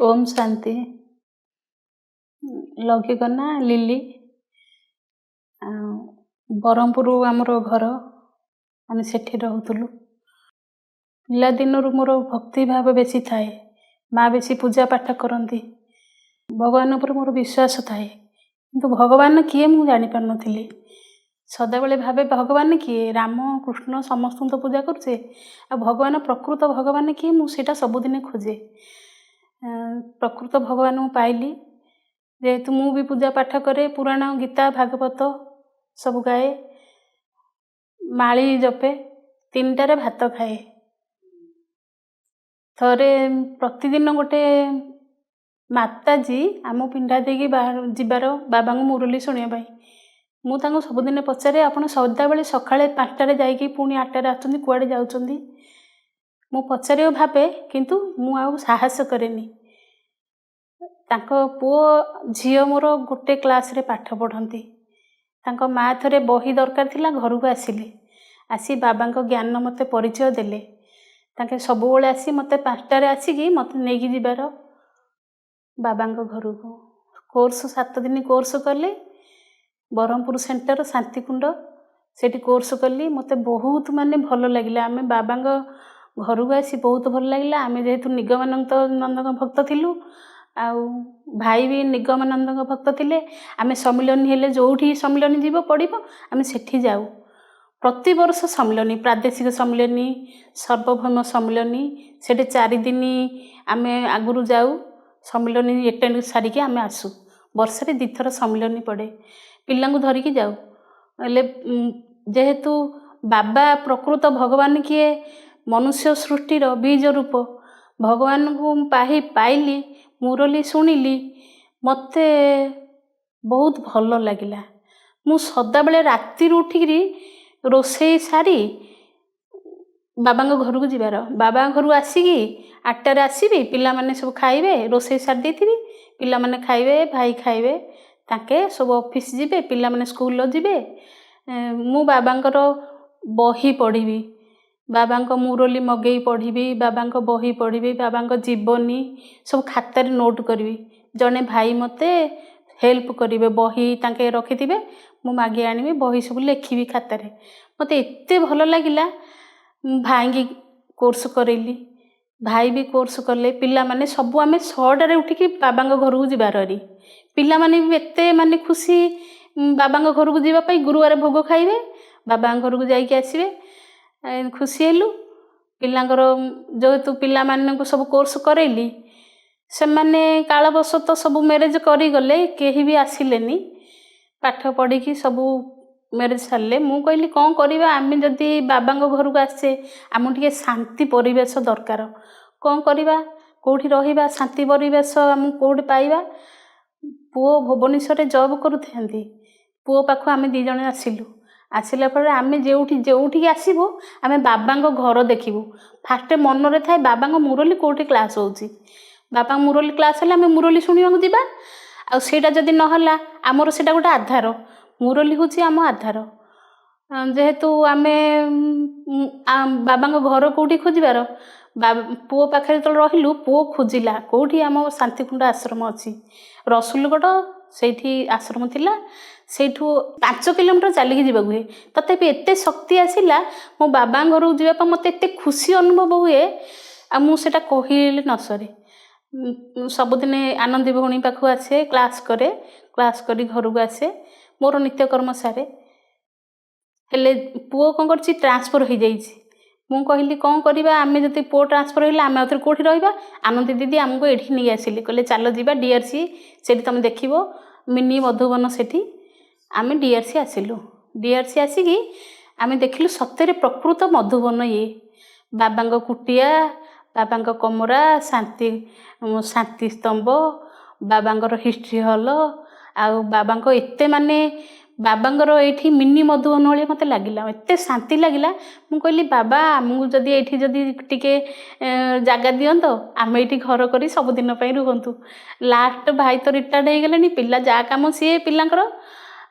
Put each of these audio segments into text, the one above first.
ओम शांति। लौकिक ना लिली ब्रह्मपुर आमर घर आम सेठी रहूलु। पिला दिन मोर भक्ति भाव बेसी थाए। माँ बेसी पूजा पाठ करती। भगवान पर मोर विश्वास थाए किंतु भगवान किए मु जानी पार नथिली। सदाबेले भावे भगवान किए राम कृष्ण समस्त तो पूजा करछे आ भगवान प्रकृत भगवान किए मु सेटा सबुदिने खोजे। प्रकृत भगवान मु पाइली जेहेतु मु भी पूजा पाठ करे पुराण गीता भागवत सब गाए माली जपे 3टारे भात खाए। थरे प्रतिदिन गोटे माताजी आम पिंडा देकी जीवार बाबा मुरली शुणा मुझे सबुदिन पचारे आप सदाबले सकाଳେ 5टारे जाइकी पुणी 8टारे आसुँच कुआड़े जाऊँच मु पचारे भावे किंतु मु आउ साहस करेनी। तांको पुओ झील मोर गोटे क्लास रे पाठ पढ़ती। तांको माँ थरे बही दरकार थिला घर को आसिले आसी बाबा ज्ञान मते परिचय देले। तांके सबुबले आसी मते 5टारे आसिकी मते नेकी जीवार बाबा घर को कोर्स 7 दिन कोर्स कले ब्रह्मपुर सेंटर शांतिकुंड सेठी कोर्स कली। मते बहुत माने भल लगिला। आमे बाबा घर को आसी बहुत भल लगिला। आमे जेहेतु निगमानंद भक्त थिलु आउ भाई भी निगमानंद भक्त थिले। आमे सम्मिलनी हेले जोठी सम्मिलनी जीव पड़िबो आमे सेठी जाऊ। प्रति वर्ष सम्मिलनी प्रादेशिक सम्मिलनी सर्वभौम सम्मिलनी सेठी 4 दिन आमे आगुरु जाऊ। सम्मिलनी एटेंड सारिके आमे आसू। वर्ष रे 2 थर सम्मिलनी पड़े पिला धरिकी जाऊ। जेहेतु बाबा प्रकृत भगवान किए मनुष्य सृष्टिर बीज रूप भगवान को पाइली मुरली शुणिली मते बहुत भल लगिला। मु सदाबले राति उठिकी रोषेई सारी बाबा घर को जीवार बाबा घर को आसिकी 8टारे आसबि पिला माने सब खाइबे रोषेई सारी देथिबि पिला माने खाइबे भाई खाइबे ताके सब ऑफिस जीवे पिला माने स्कूल जीवे। मु बाबांकर बही पढ़ी बाबा मुरली मगेई पढ़ी बाबा बही पढ़ी बाबा जीवनी सब खातार नोट करी। जड़े भाई मते हेल्प करेंगे बही तांके रखिथिबे मु मागे आनिबे बही सब लेखिबी खातार। मते एत्ते भल लागिला भाई की कोर्स करेली भाई भी कोर्स कले पिला माने सब आमे 6टारे उठिकी बाबा घर को जीवार पिला माने भी एत्ते माने खुशी बाबा घर को जीवा पाई गुरुवार भोग खाइबे बाबा घर को जाइके आसिबे खुशी हेलु। पिलांकर जेहेतु पिला माने को सब कोर्स करेली से माने कालवशत सब मैरेज करी गले केही भी आसिलेनी पाठ पढ़ी की सब मैरेज सारे। मु कहली कौन करवा आमे जदि बाबा घर को आसे आम टे शांति परिवेश दरकार कौन करवा कौटी रहिबा शांति परिवेश आम कौटी पाइबा। पुओ भुवनेश्वर जॉब करुथांती पुओ पाखु आमे 2 जण आसिलु। आसिला पर आमे जोठी आसीबो आमे बाबा घर देखिबू फास्ट मन रे थाए बाबा मुरली कोठी क्लास होउची बाबा मुरली क्लास हेले आमे मुरली शुणिबा को जीबा आ सेटा जदि न हला हमर सेटा गोटे आधार मुरली होची आम आधार। जेहेतु आमे बाबा घर कोठी खोजिबार पुओ पाखे जो रहिलु पुओ खोजिला कोठी आम शांतिकुंड आश्रम अच्छी रसुलगढ़ सेठी आश्रम थिला सेठू 5 किलोमीटर चलिकी जीवा हुए तथापि एते शक्ति आसिला मो बाबा घर को जीवा मते एते खुशी अनुभव हुए आ मु सेटा कहिले न सरे। सबुदिन आनंदी भौणी पाखु आसे क्लास करे क्लास करी घर को आसे मोर नित्यकर्म सारे हेले पुओ कौन कर ट्रांसफर हो जाइए। मु कहली कौन करवा आमे जति पुओ ट्रांसफर होइला आमे आउथरे कोठी रहिबा आनंदी दीदी आमको एठी नहीं आसिले कहले चलो जीवा डीआरसी सेठी तुम देखिबो मिनी मधुबन सेठी आमे डीआरसी आसिलु। डीआरसी आसिकी आमे देखिलु सत्य प्रकृत मधुबन ये बाबा कुटिया बाबा कमरा शांति शांति स्तंभ बाबा हिस्ट्री हॉल आउ बाबा एते माने बाबांगर एठी मिनी मधुबन भाई मत लगिला एते शांति लगिला। मु कहली बाबा आमको जदि एठी जदि टिके जगह दियंत आमे एठी घर करी सब दिन पई रुहंतु। लास्ट भाई तो रिटायर्ड हो गलेनी पिला जा काम सी पिलांकर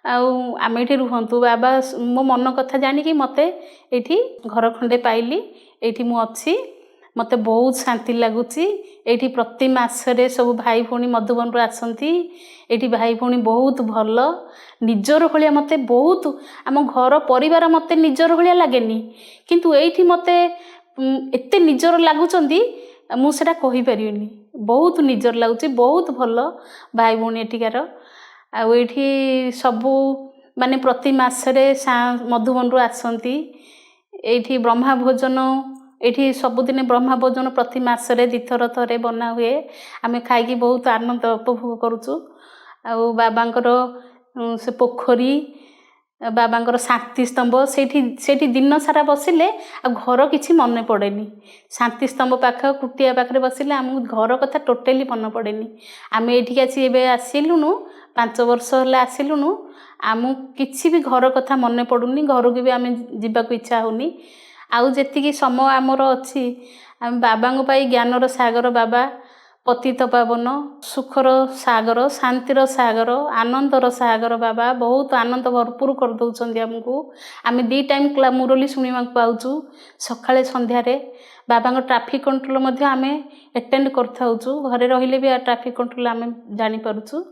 आमे एठी रुहंतु बाबा मो मन कथा जानी कि मते एठी घर खंडे पाइली एठी मु अच्छी मते बहुत शांति लगुच। ये प्रति मसरे सब भाई भौणी मधुबन आसती। ये भाई भौणी बहुत भल निजर भाया मत बहुत आम घर परिवार मत निजर भाया लगे किंतु ये मत एत निजर लगुच मुझे कहीपर बहुत निजर लगुच बहुत भल भाई भौणी एठिकार आठी सबू माने प्रति मसरे मधुबन आसती। ये ब्रह्मा भोजन ये सबुदिन ब्रह्मा भोजन प्रति मसरे दिथर थे बना हुए आम खाई बहुत आनंद उपभोग करुचु। बाबांकर से पोखरी बाबांकर शांति स्तंभ से दिन सारा बसिले घर किसी मन पड़ेनी। शांति स्तंभ पाख कुटिया पाखे बसिले आम घर कथा टोटाली मन पड़ेनी। आम ये आसिलुनु 5 वर्ष है आसिलुनु आम किसी भी घर कथा मन पड़ुनी घर को भी आम जावाक इच्छा होनी। आउ जी समय आमर अच्छी आम बाबा ज्ञानर सागर बाबा पतित पावन सुखर सागर शांतिर सागर आनंदर सागर बाबा बहुत आनंद भरपूर कर दौरान आमको आम 2 टाइम मुरली शुणा पाचु सकाଳେ संध्यारे बाबा ट्राफिक कंट्रोल आम एटेंड कर घरे रहिले भी ट्राफिक कंट्रोल आम जानीपरचु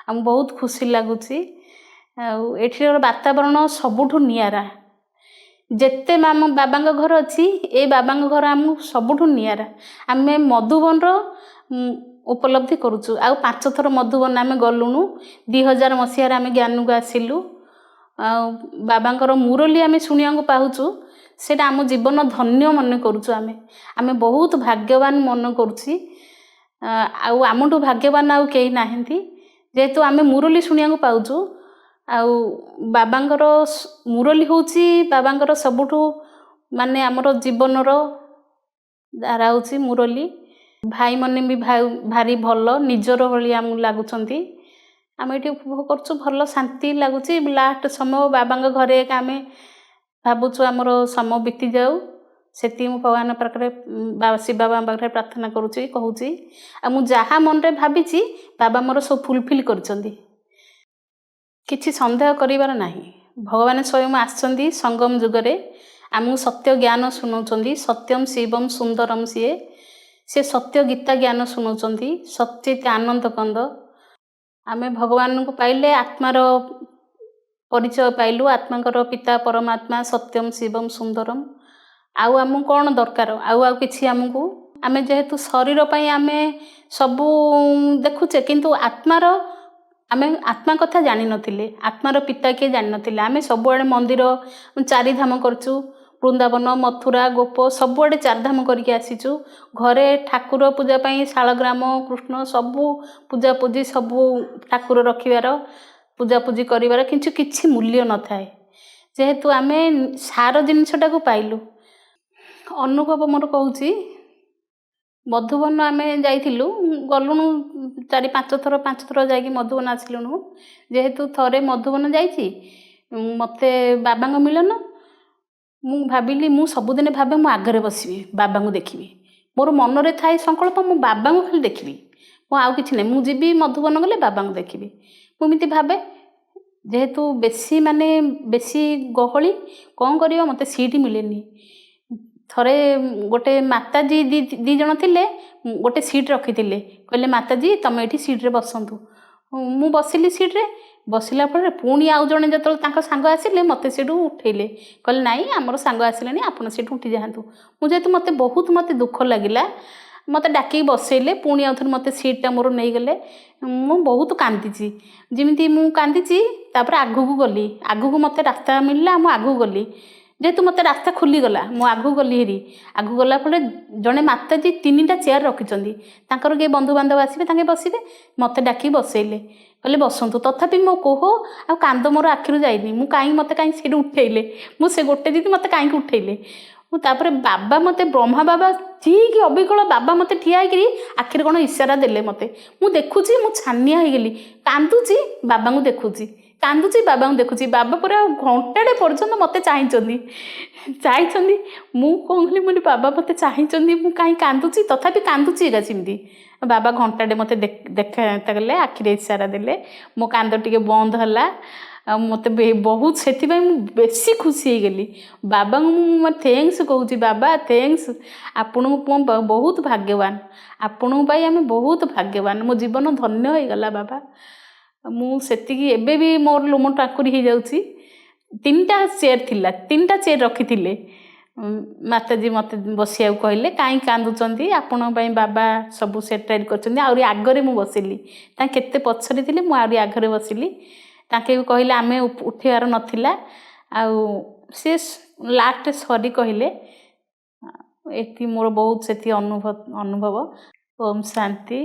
आम बहुत खुशी लगुच। एठिर वातावरण सबुठु नियारा जेते आम बाबा घर अच्छी ये बाबा घर आम सबुठु नियारा आम मधुबन उपलब्धि करुचु। आ 5 थर मधुबन आम गलुणु 2000 मसीह आम ज्ञान को आसिलु बाबा मुरली आम शुणा पाचु से आम जीवन धन्य मन करुचु। आम बहुत भाग्यवान मन करुची आमठू भाग्यवान आउ कहीं नाहंती जेहेतु आम मुरली शुणा पाचु। बाबांकर मुरली होची बाबांकर सबुठू माने आमर जीवनर धारा होची मुरली भाई माने भी भारी भल निजर भली आम लगुंट आम ये उपभोग करछु भल शांति लगुच। लास्ट समय बाबा घरे आम भावुँ आमर समय बीती जाऊ से भगवान पाखे शिव बाबा पाखे प्रार्थना करुँच कहूँ मुझा मन में भावी बाबा मोर सब फुलफिल कर किछि संदेह करिवार नाही। भगवान स्वयं आसचंदी संगम जुगरे आमको सत्य ज्ञान शुणाउचंदी सत्यम शिवम सुंदरम से सत्य गीता ज्ञान शुणाउचंदी सचित आनंद कंद आमे भगवान को पाइले आत्मार परिचय पाइलु आत्माकर पिता परमात्मा सत्यम शिवम सुंदरम आउ आम कौन दरकार आउ किछि आमको आमे जेहेतु शरीर पई आमे सबू देखुचे किंतु आत्मार आमे आत्मा कथा जानी नथिले आत्मार पिता किए जानी नथिले आमे सबुआडे मंदिर 4 धाम करचु वृंदावन मथुरा गोप सबुआडे 4 धाम करके आसीचु घरे ठाकुर पूजा पई शालग्राम कृष्ण सबू पूजा पूजी सबू ठाकुर रखिबार पूजा पूजी करिवार किंतु किछि मूल्य न थाए जेहेतु आमे सार जिनिसटा को पाइलु। अनुभव मोर कहूची मधुबन आम जाइलु गलुणु 4-5 थर जाकि मधुबन आसिलुणु जेहेतु थरे मधुबन जाइछि मते बाबा मिलन मु भाविली मु सबुदिन भावे मु आगरे बसबी बाबा को देखिबी मोर मन रे थाए संकल्प मु बाबा को खाली देखिबी मु आउ किछि नै मु जीबी मधुबन गले बाबा को देखिबी मु मिति भावे जेहेतु बेसी माने बेसी गहली कौन करियो मते सीट मिलेनी थरे गोटे माताजी दी जन थिले गोटे सीट रखी कहले माताजी तुम ये सीट रे बसंतु मु बसिली सीट रे बसिला पर पुणी आउ जने जत सांग आसिले मते सीट उठेले कहले नाई आमर सांग आसिले आपण सीट उठी जातु मु जेहेतु मते बहुत मते दुख लगिला मते डाकी बसैले पुणी आउ थरे मते सीटा मोर नहीं गले मु बहुत कांदीची जिमिति मु कांदीची तापर आगु को गली आगु को मते रास्ता मिलला मु आगु गली जेहेतु मत रास्ता खोलीगला मु आगू गली हेरी आगू गला फल जड़े माताजी 3टा चेयर रखिंट किए बंधु बांधव आसवे बसवे मत डाक बसैले कहले बसंतु तथापि मो कोह आ कांद मोर आखिरु जाइनी मु कहीं मत कहीं सीट उठेले मु से गोटे दीदी मत कहीं उठेले मुझे बाबा मत ब्रह्मा बाबा ठीक अबिकल बाबा मत ठिया आखिर कौन इशारा देले मत मु देखुची मु छानिया हो गली कांदुची बाबा को देखुची कांदुची बाबा को देखुची बाबा पूरा घंटाटे पर्यंत मत चाहिए मु कहली मुझे बाबा मत चाहिए मु कहीं कांदुची तथापि कांदुची एका चिंती बाबा घंटाटे मत देखा गले आखिरे इशारा देले मो कांद टिके बंद है ଆଉ ମୋତେ ବହୁତ ସେଥିପାଇଁ ମୁଁ ବେଶୀ ଖୁସି ହେଇଗଲି। ବାବାଙ୍କୁ ମୁଁ ଥ୍ୟାଙ୍କସ୍ କହୁଛି, ବାବା ଥ୍ୟାଙ୍କସ୍, ଆପଣଙ୍କୁ ମୁଁ ବହୁତ ଭାଗ୍ୟବାନ, ଆପଣଙ୍କ ପାଇଁ ଆମେ ବହୁତ ଭାଗ୍ୟବାନ, ମୋ ଜୀବନ ଧନ୍ୟ ହେଇଗଲା ବାବା। ମୁଁ ସେତିକି ଏବେ ବି ମୋର ଲୋମ ଟାଙ୍କୁରି ହେଇଯାଉଛି। 3ଟା ଚେୟାର ଥିଲା, 3ଟା ଚେୟାର ରଖିଥିଲେ। ମାତାଜୀ ମୋତେ ବସିବାକୁ କହିଲେ, କାହିଁ କାନ୍ଦୁଛନ୍ତି, ଆପଣଙ୍କ ପାଇଁ ବାବା ସବୁ ସେଟାଇଲ୍ କରିଛନ୍ତି। ଆହୁରି ଆଗରେ ମୁଁ ବସିଲି, ତାଙ୍କ କେତେ ପଛରେ ଥିଲେ, ମୁଁ ଆହୁରି ଆଗରେ ବସିଲି। ତାଙ୍କେ ବି କହିଲେ ଆମେ ଉଠିବାର ନଥିଲା, ଆଉ ସେ ଲାଷ୍ଟ ସରି କହିଲେ। ଏଠି ମୋର ବହୁତ ସେଠି ଅନୁଭବ। ଓମ୍ ଶାନ୍ତି।